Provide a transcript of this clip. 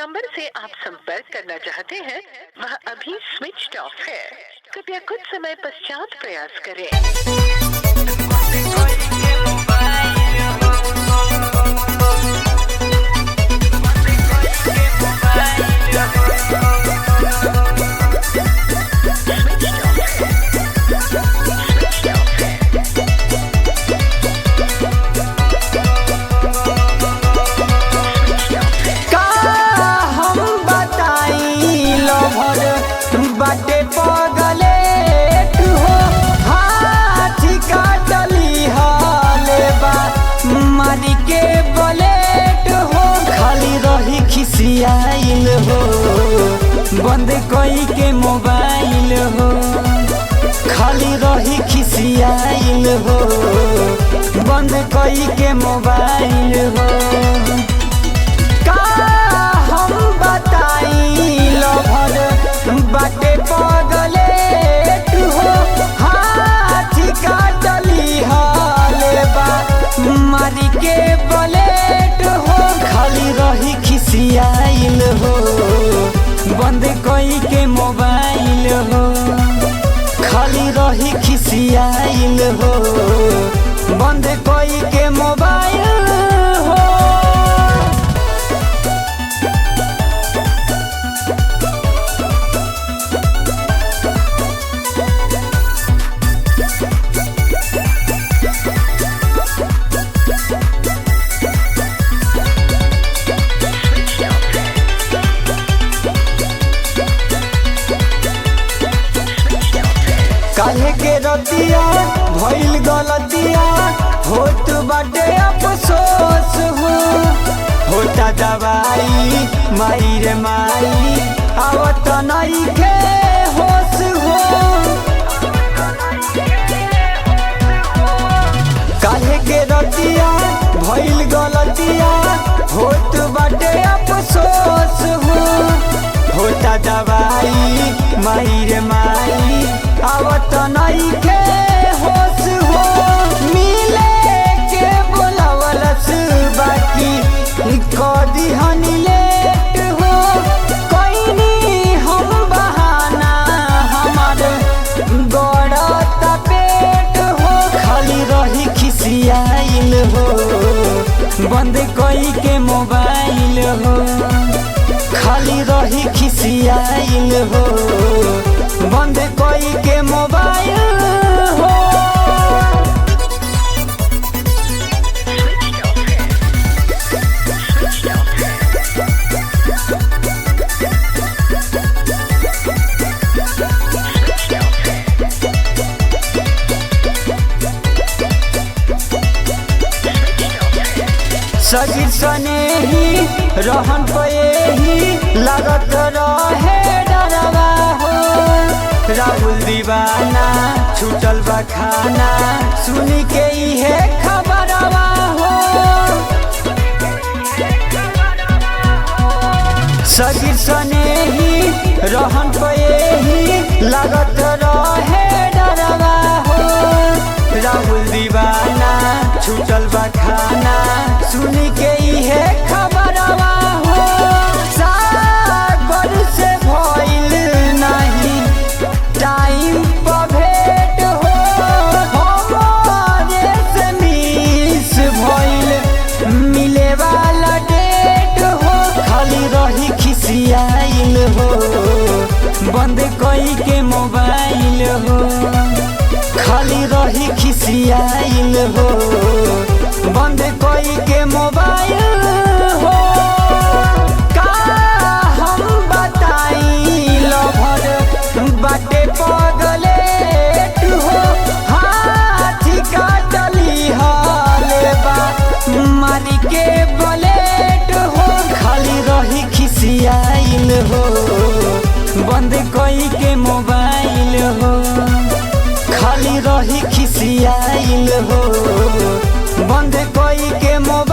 Number से आप संपर्क करना चाहते हैं वह अभी स्विच ऑफ है। कृपया कुछ समय पश्चात प्रयास करें। बाटे पगले हो हाथ काटली हले बा मारी के बलेट हो खाली रही खिसियाइल हो बंद कई के मोबाइल हो खाली रही खिसियाइल हो बंद कई के मोबाइल हो का हम बताई लभर बाटे पगले हो हाथ काटली हले बा मारी के बलेट हो खाली रही खिसियाइल हो बंद कई के मोबाइल हो खाली रही खिसियाइल हो बंद कई के मोबाइल हो। काहे के रतिया भइल गलतिया होत बाटे अफसोस हो होता दवाई माई रे माई आवत नहीं के होश हो काहे के रतिया भइल गलतिया होत बाटे अफसोस हो होता दवाई माई रे माई आवत नहीं के होश हो मिले के बोलावलस बाकी कदी हनी लेट हो कोई हम बहाना हमार गड़ता पेट हो खाली रही खिसियाइल हो बंद कई के मोबाइल हो खाली रही खिसियाइल हो बंद कई के मोबाइल हो। सगी सने ही रहन पे ही लागत रहे डरवा हो राहुल दीवाना छूटल बा खाना सुनी के इहे खबरवा हो सगी सने ही रहन पे ही लागत रहे डरवा हो राहुल दीवाना छूटल बा खाना सुनी के इहे खबरवा हो सागर से भइल नहीं टाइम पर भेट हो हमारे से मिस भइल मिले वाला डेट हो खाली रही खिसियाइल हो बंद कई के मोबाइल हो खाली रही खिसियाइल हो बंद कई के मोबाइल हो का हम बताई लभर बाटे पगले हो हाथ काटली हले बा मारी के बलेट हो खाली रही खिसियाइल हो बंद कई के मोबाइल हो खाली रही खिसियाइल हो बंद कई के मोबाइल